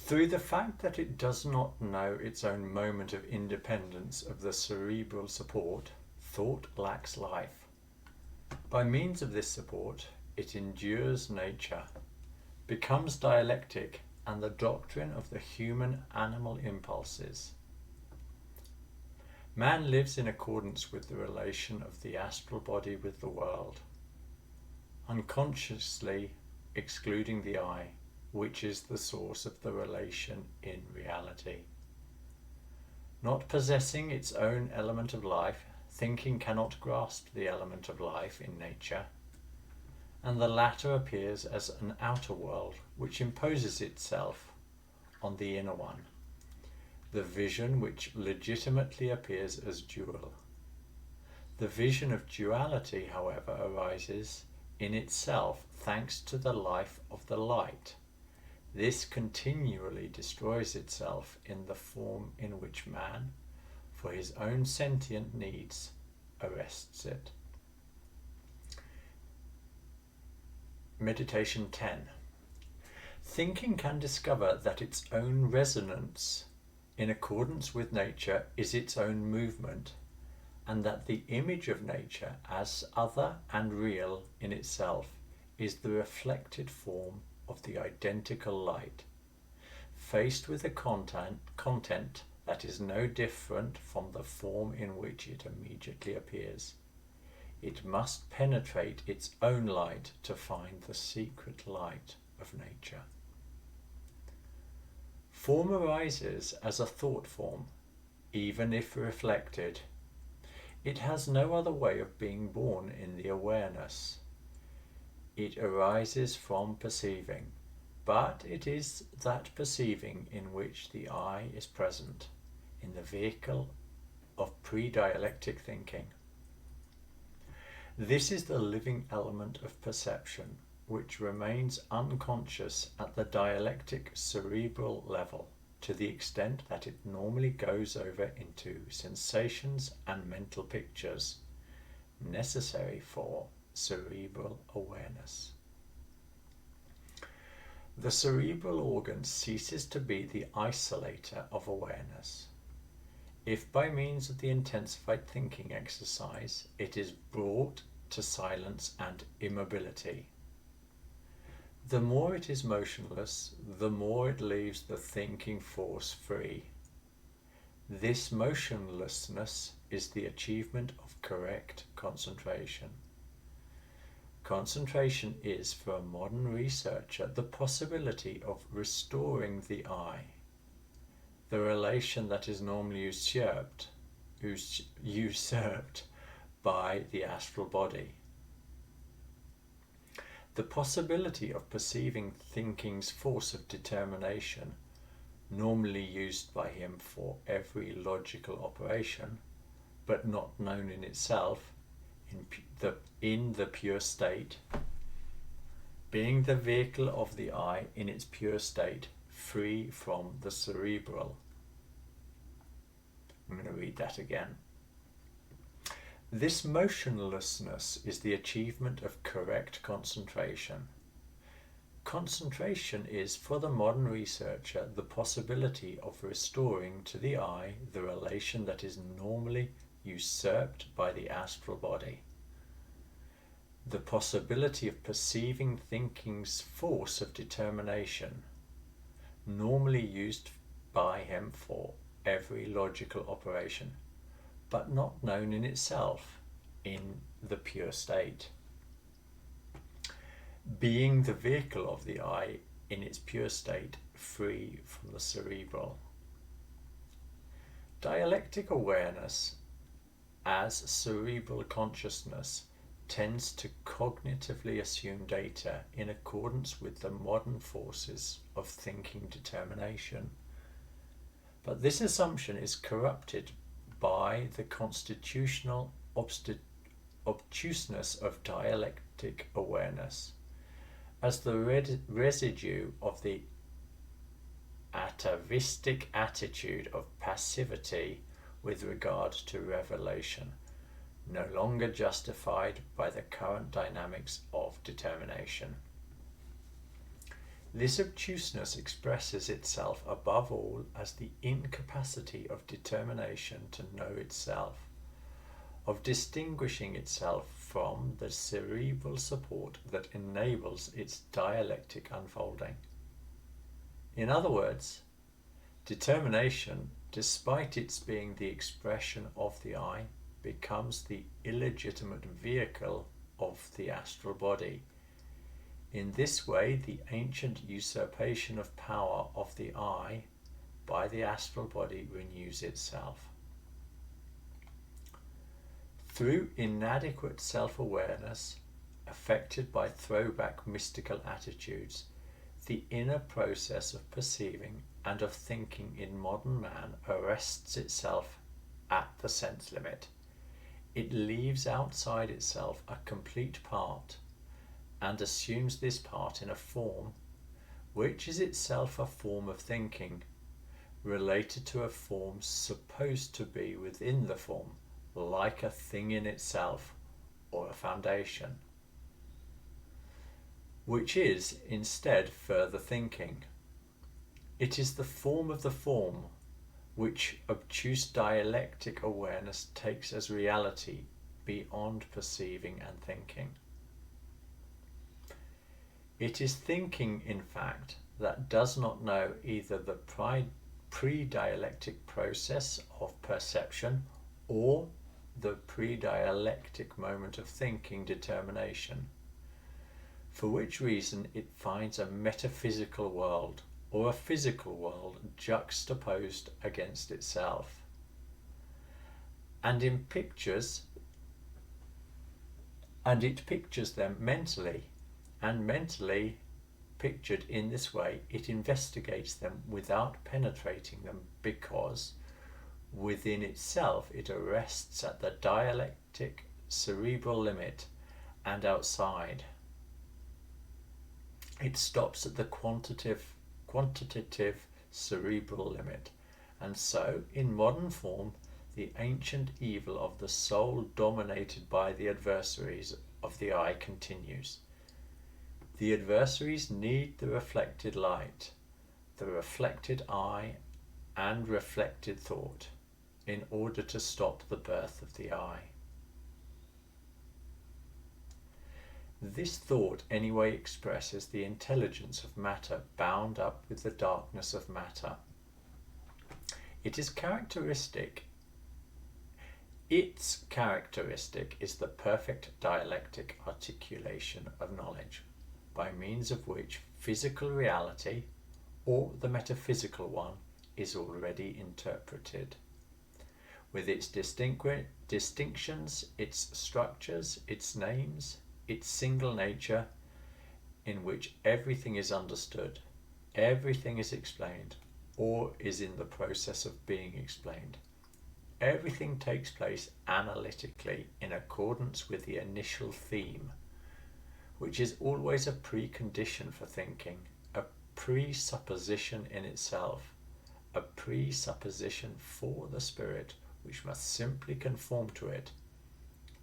Through the fact that it does not know its own moment of independence of the cerebral support, thought lacks life. By means of this support, it endures nature, becomes dialectic, and the doctrine of the human-animal impulses. Man lives in accordance with the relation of the astral body with the world, unconsciously excluding the I, which is the source of the relation in reality. Not possessing its own element of life, thinking cannot grasp the element of life in nature, and the latter appears as an outer world which imposes itself on the inner one, the vision which legitimately appears as dual. The vision of duality, however, arises in itself thanks to the life of the light. This continually destroys itself in the form in which man, for his own sentient needs, arrests it. Meditation 10. Thinking can discover that its own resonance in accordance with nature is its own movement, and that the image of nature as other and real in itself is the reflected form of the identical light, faced with a content that is no different from the form in which it immediately appears. It must penetrate its own light to find the secret light of nature. Form arises as a thought form, even if reflected. It has no other way of being born in the awareness. It arises from perceiving, but it is that perceiving in which the I is present, in the vehicle of pre-dialectic thinking. This is the living element of perception, which remains unconscious at the dialectic cerebral level, to the extent that it normally goes over into sensations and mental pictures, necessary for cerebral awareness. The cerebral organ ceases to be the isolator of awareness. If by means of the intensified thinking exercise it is brought to silence and immobility, the more it is motionless, the more it leaves the thinking force free. This motionlessness is the achievement of correct concentration. Concentration is, for a modern researcher, the possibility of restoring the I, the relation that is normally usurped by the astral body. The possibility of perceiving thinking's force of determination, normally used by him for every logical operation, but not known in itself, in the pure state, being the vehicle of the I in its pure state, free from the cerebral. I'm going to read that again. This motionlessness is the achievement of correct concentration. Concentration is, for the modern researcher, the possibility of restoring to the I the relation that is normally usurped by the astral body. The possibility of perceiving thinking's force of determination, normally used by him for every logical operation, but not known in itself, in the pure state. Being the vehicle of the I in its pure state, free from the cerebral. Dialectic awareness, as cerebral consciousness, tends to cognitively assume data in accordance with the modern forces of thinking determination. But this assumption is corrupted by the constitutional obtuseness of dialectic awareness, as the residue of the atavistic attitude of passivity with regard to revelation, no longer justified by the current dynamics of determination. This obtuseness expresses itself above all as the incapacity of determination to know itself, of distinguishing itself from the cerebral support that enables its dialectic unfolding. In other words, determination, despite its being the expression of the I, becomes the illegitimate vehicle of the astral body. In this way, the ancient usurpation of power of the I by the astral body renews itself. Through inadequate self-awareness, affected by throwback mystical attitudes, the inner process of perceiving and of thinking in modern man arrests itself at the sense limit. It leaves outside itself a complete part and assumes this part in a form which is itself a form of thinking, related to a form supposed to be within the form, like a thing in itself or a foundation, which is instead further thinking. It is the form of the form which obtuse dialectic awareness takes as reality beyond perceiving and thinking. It is thinking, in fact, that does not know either the pre-dialectic process of perception or the pre-dialectic moment of thinking determination, for which reason it finds a metaphysical world or a physical world juxtaposed against itself, and it pictures them mentally, and mentally pictured in this way, it investigates them without penetrating them, because within itself it arrests at the dialectic cerebral limit, and outside it stops at the quantitative cerebral limit. And so, in modern form, the ancient evil of the soul dominated by the adversaries of the I continues. The adversaries need the reflected light, the reflected I, and reflected thought in order to stop the birth of the I. This thought anyway expresses the intelligence of matter bound up with the darkness of matter. Its characteristic is the perfect dialectic articulation of knowledge, by means of which physical reality, or the metaphysical one, is already interpreted, with its distinctions, its structures, its names, its single nature, in which everything is understood, everything is explained, or is in the process of being explained. Everything takes place analytically in accordance with the initial theme, which is always a precondition for thinking, a presupposition in itself, a presupposition for the spirit, which must simply conform to it,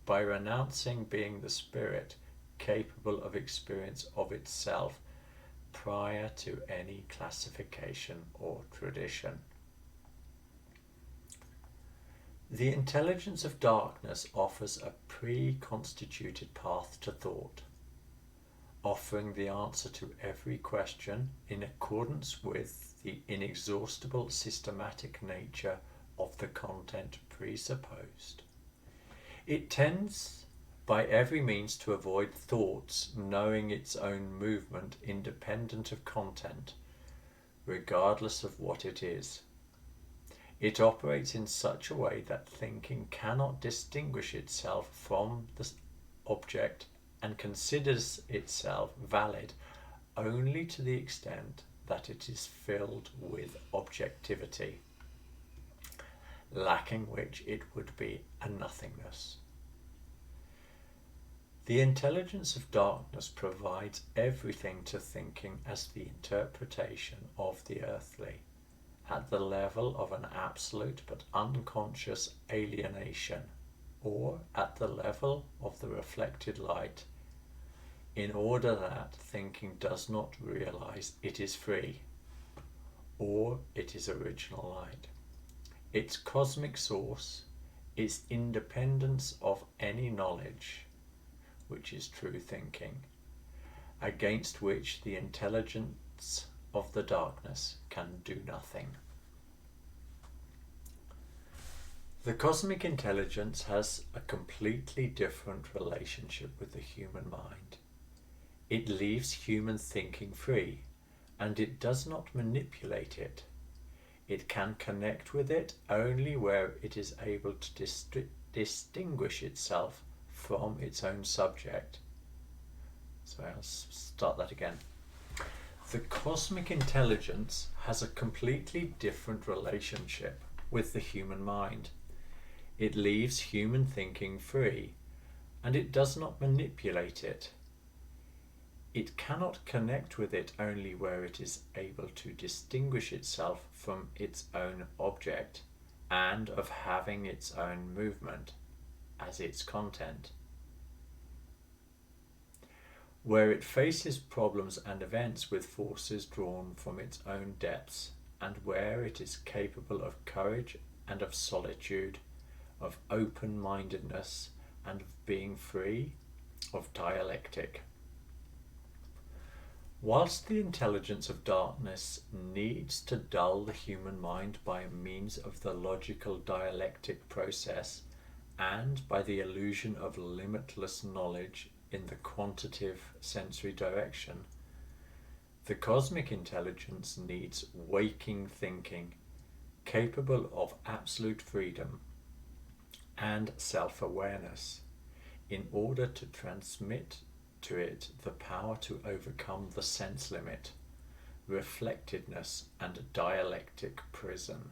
by renouncing being the spirit capable of experience of itself prior to any classification or tradition. The intelligence of darkness offers a pre-constituted path to thought, offering the answer to every question in accordance with the inexhaustible systematic nature of the content presupposed. It tends by every means to avoid thoughts knowing its own movement independent of content, regardless of what it is. It operates in such a way that thinking cannot distinguish itself from the object and considers itself valid only to the extent that it is filled with objectivity, lacking which it would be a nothingness. The intelligence of darkness provides everything to thinking as the interpretation of the earthly, at the level of an absolute but unconscious alienation, or at the level of the reflected light, in order that thinking does not realize it is free, or it is original light. Its cosmic source, its independence of any knowledge, which is true thinking, against which the intelligence of the darkness can do nothing. The cosmic intelligence has a completely different relationship with the human mind. It leaves human thinking free, and it does not manipulate it. It can connect with it only where it is able to distinguish itself from its own subject. So I'll start that again. The cosmic intelligence has a completely different relationship with the human mind. It leaves human thinking free, and it does not manipulate it. It cannot connect with it only where it is able to distinguish itself from its own object and of having its own movement as its content. Where it faces problems and events with forces drawn from its own depths, and where it is capable of courage and of solitude, of open-mindedness and of being free, of dialectic. Whilst the intelligence of darkness needs to dull the human mind by means of the logical dialectic process and by the illusion of limitless knowledge in the quantitative sensory direction, the cosmic intelligence needs waking thinking, capable of absolute freedom and self-awareness, in order to transmit to it the power to overcome the sense limit, reflectedness and dialectic prison.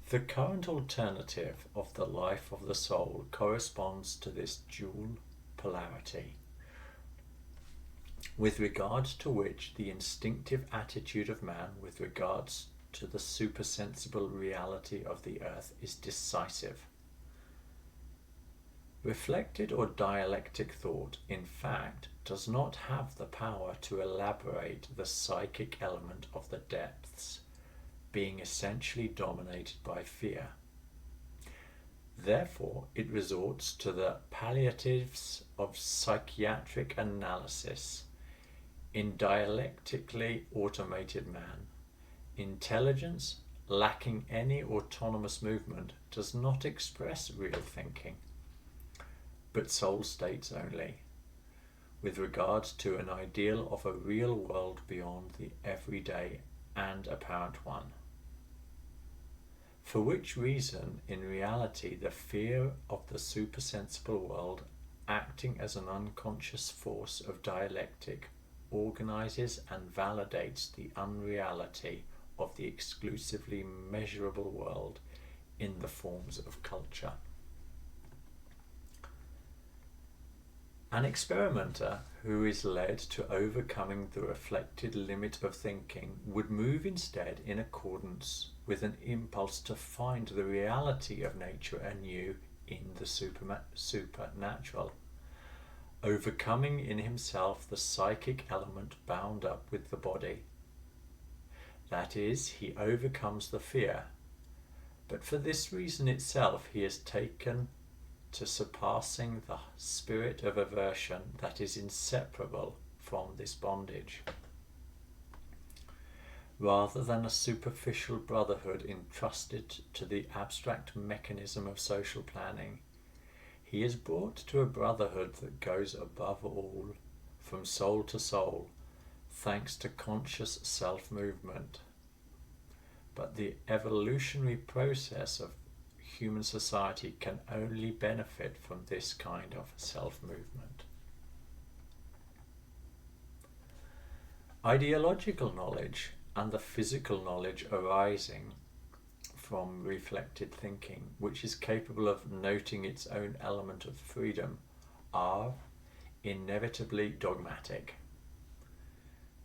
The current alternative of the life of the soul corresponds to this dual polarity, with regard to which the instinctive attitude of man with regards to the supersensible reality of the earth is decisive. Reflected or dialectic thought, in fact, does not have the power to elaborate the psychic element of the depths, being essentially dominated by fear. Therefore, it resorts to the palliatives of psychiatric analysis. In dialectically automated man, intelligence, lacking any autonomous movement, does not express real thinking, but soul states only, with regard to an ideal of a real world beyond the everyday and apparent one. For which reason, in reality, the fear of the supersensible world, acting as an unconscious force of dialectic, organizes and validates the unreality of the exclusively measurable world in the forms of culture. An experimenter who is led to overcoming the reflected limit of thinking would move instead in accordance with an impulse to find the reality of nature anew in the supernatural, overcoming in himself the psychic element bound up with the body. That is, he overcomes the fear, but for this reason itself he is taken to surpassing the spirit of aversion that is inseparable from this bondage. Rather than a superficial brotherhood entrusted to the abstract mechanism of social planning, he is brought to a brotherhood that goes above all, from soul to soul, thanks to conscious self-movement. But the evolutionary process of human society can only benefit from this kind of self-movement. Ideological knowledge and the physical knowledge arising from reflected thinking, which is capable of noting its own element of freedom, are inevitably dogmatic.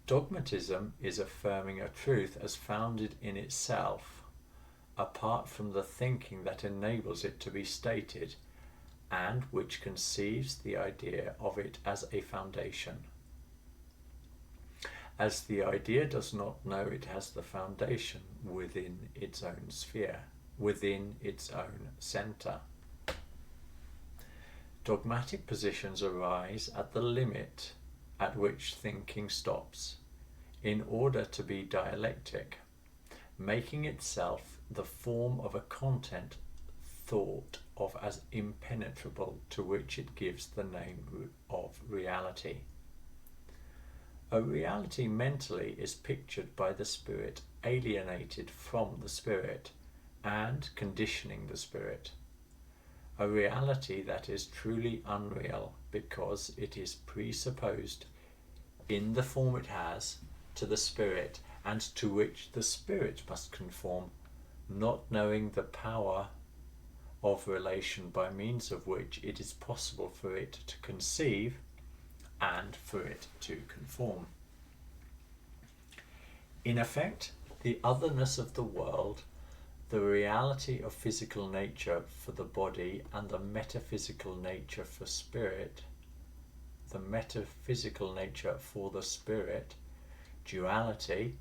Dogmatism is affirming a truth as founded in itself, apart from the thinking that enables it to be stated, and which conceives the idea of it as a foundation. As the idea does not know it has the foundation within its own sphere, within its own centre. Dogmatic positions arise at the limit at which thinking stops, in order to be dialectic, making itself the form of a content thought of as impenetrable, to which it gives the name of reality. A reality mentally is pictured by the spirit alienated from the spirit and conditioning the spirit. A reality that is truly unreal because it is presupposed in the form it has to the spirit and to which the spirit must conform, not knowing the power of relation by means of which it is possible for it to conceive and for it to conform. In effect, the otherness of the world, the reality of physical nature for the body and the metaphysical nature for spirit, the metaphysical nature for the spirit, duality,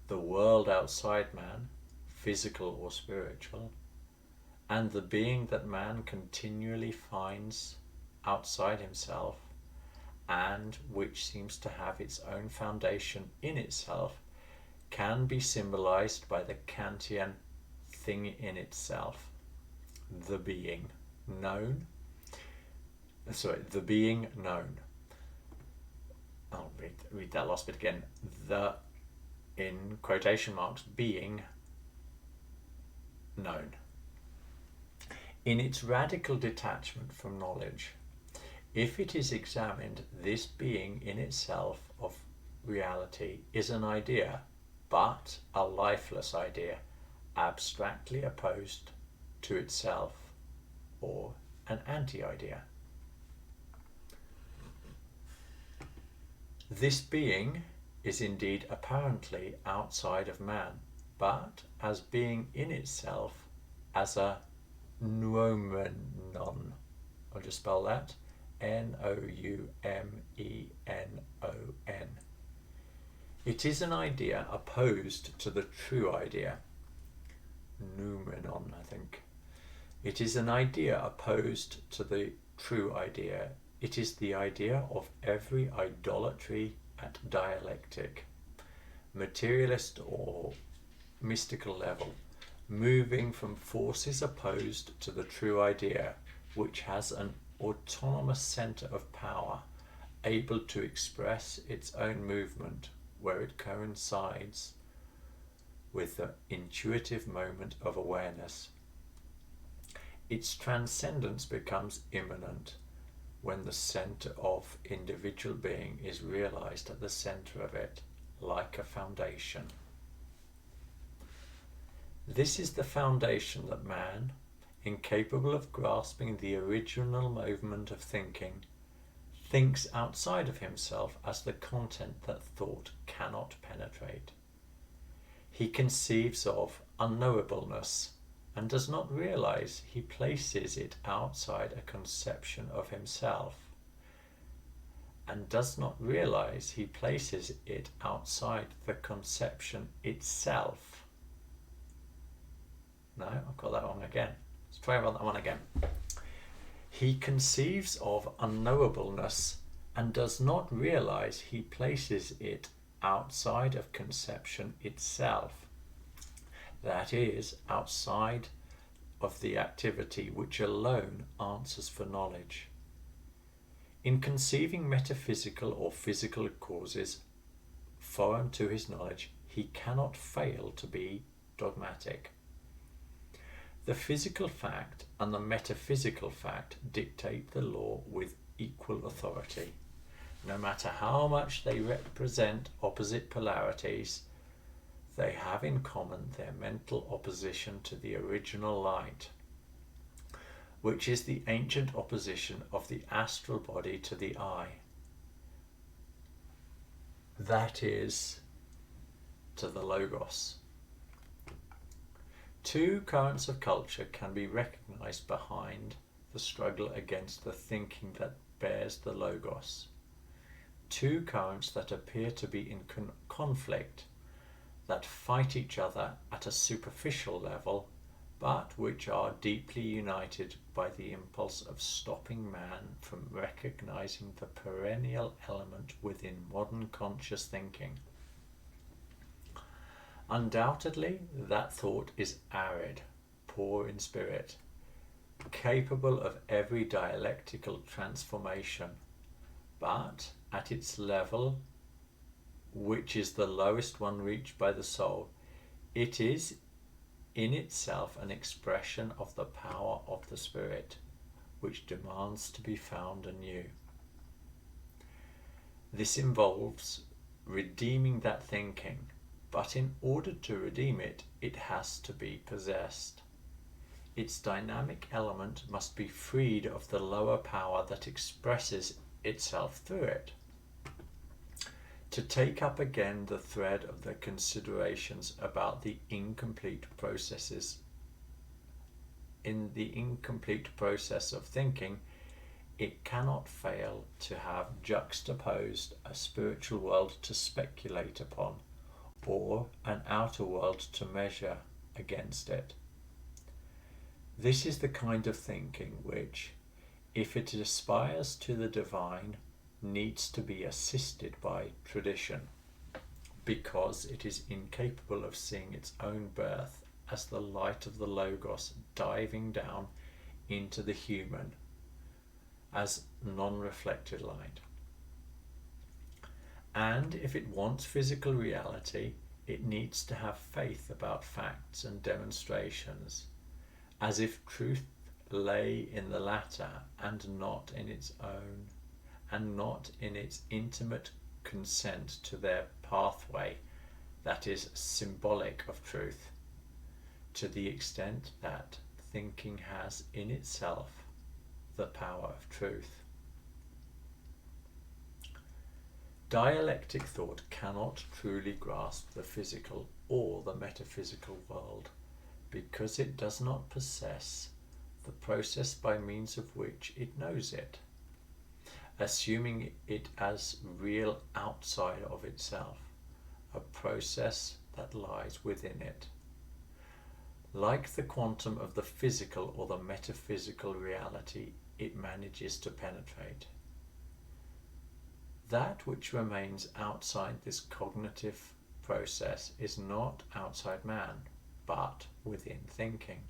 the world outside man, physical or spiritual, and the being that man continually finds outside himself, and which seems to have its own foundation in itself, can be symbolized by the Kantian thing in itself, the being known. The being known. I'll read that last bit again. The, in quotation marks, being known. In its radical detachment from knowledge, if it is examined, this being in itself of reality is an idea, but a lifeless idea, abstractly opposed to itself, or an anti-idea. This being is indeed apparently outside of man, but as being in itself, as a noumenon. I'll just spell that, Noumenon. It is an idea opposed to the true idea. Noumenon, I think. It is an idea opposed to the true idea. It is the idea of every idolatry at dialectic, materialist or mystical level, moving from forces opposed to the true idea, which has an autonomous centre of power, able to express its own movement where it coincides with the intuitive moment of awareness. Its transcendence becomes immanent when the centre of individual being is realized at the centre of it, like a foundation. This is the foundation that man, incapable of grasping the original movement of thinking, thinks outside of himself as the content that thought cannot penetrate. He conceives of unknowableness and does not realize he places it outside a conception of himself, and does not realize he places it outside the conception itself. No, I've got that wrong again. Let's try about that one again. He conceives of unknowableness and does not realize he places it outside of conception itself. That is, outside of the activity which alone answers for knowledge. In conceiving metaphysical or physical causes foreign to his knowledge, he cannot fail to be dogmatic. The physical fact and the metaphysical fact dictate the law with equal authority. No matter how much they represent opposite polarities, they have in common their mental opposition to the original light, which is the ancient opposition of the astral body to the eye. That is, to the Logos. Two currents of culture can be recognized behind the struggle against the thinking that bears the logos. Two currents that appear to be in conflict, that fight each other at a superficial level, but which are deeply united by the impulse of stopping man from recognizing the perennial element within modern conscious thinking. Undoubtedly, that thought is arid, poor in spirit, capable of every dialectical transformation, but at its level, which is the lowest one reached by the soul, it is in itself an expression of the power of the spirit, which demands to be found anew. This involves redeeming that thinking, but in order to redeem it, it has to be possessed. Its dynamic element must be freed of the lower power that expresses itself through it. To take up again the thread of the considerations about the incomplete processes, in the incomplete process of thinking, it cannot fail to have juxtaposed a spiritual world to speculate upon, or an outer world to measure against it. This is the kind of thinking which, if it aspires to the divine, needs to be assisted by tradition, because it is incapable of seeing its own birth as the light of the Logos diving down into the human as non-reflected light. And if it wants physical reality, it needs to have faith about facts and demonstrations, as if truth lay in the latter and not in its own, and not in its intimate consent to their pathway that is symbolic of truth, to the extent that thinking has in itself the power of truth. Dialectic thought cannot truly grasp the physical or the metaphysical world, because it does not possess the process by means of which it knows it, assuming it as real outside of itself, a process that lies within it. Like the quantum of the physical or the metaphysical reality, it manages to penetrate. That which remains outside this cognitive process is not outside man, but within thinking.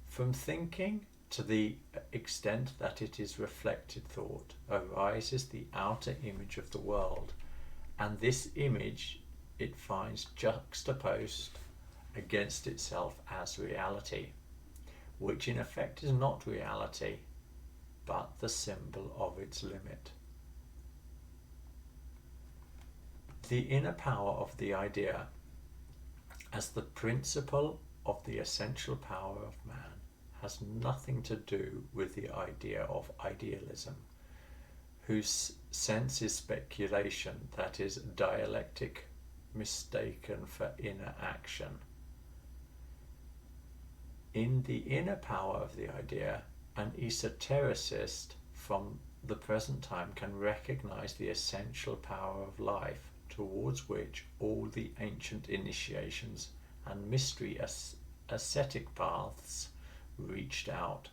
From thinking, to the extent that it is reflected thought, arises the outer image of the world, and this image it finds juxtaposed against itself as reality, which in effect is not reality, but the symbol of its limit. The inner power of the idea, as the principle of the essential power of man, has nothing to do with the idea of idealism, whose sense is speculation, that is, dialectic mistaken for inner action. In the inner power of the idea, an esotericist from the present time can recognize the essential power of life, towards which all the ancient initiations and mystery ascetic paths reached out.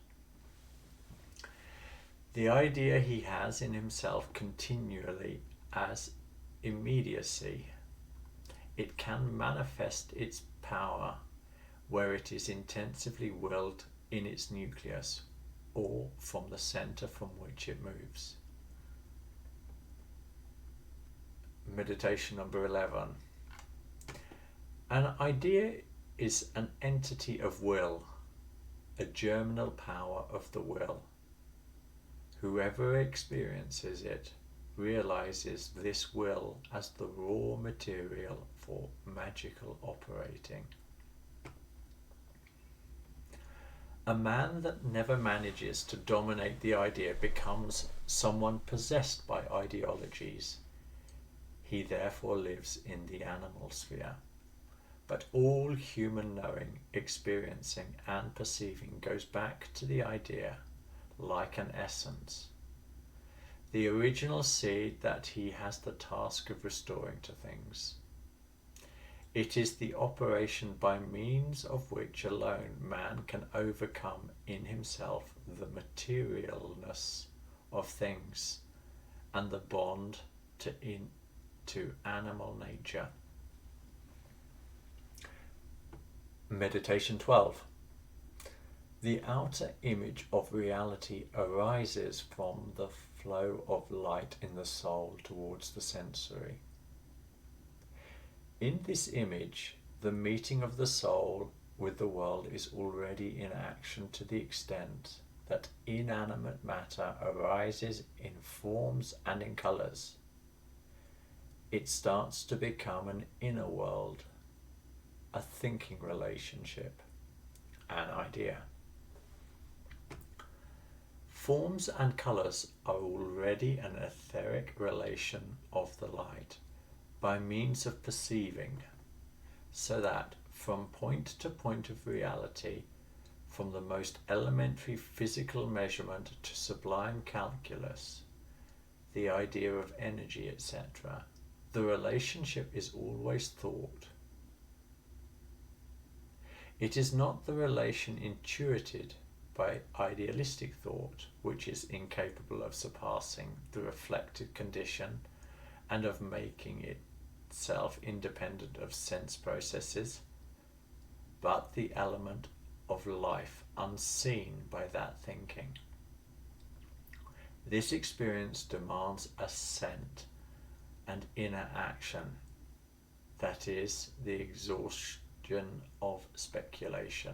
The idea he has in himself continually as immediacy. It can manifest its power where it is intensively willed in its nucleus, or from the center from which it moves. Meditation number 11. An idea is an entity of will, a germinal power of the will. Whoever experiences it realizes this will as the raw material for magical operating. A man that never manages to dominate the idea becomes someone possessed by ideologies. He therefore lives in the animal sphere, But all human knowing, experiencing, and perceiving goes back to the idea, like an essence, the original seed that he has the task of restoring to things. It is the operation by means of which alone man can overcome in himself the materialness of things and the bond to animal nature. Meditation 12. The outer image of reality arises from the flow of light in the soul towards the sensory. In this image, the meeting of the soul with the world is already in action to the extent that inanimate matter arises in forms and in colours. It starts to become an inner world, a thinking relationship, an idea. Forms and colours are already an etheric relation of the light by means of perceiving, so that from point to point of reality, from the most elementary physical measurement to sublime calculus, the idea of energy, etc., the relationship is always thought. It is not the relation intuited by idealistic thought, which is incapable of surpassing the reflected condition and of making itself independent of sense processes, but the element of life unseen by that thinking. This experience demands assent and inner action, that is, the exhaustion of speculation.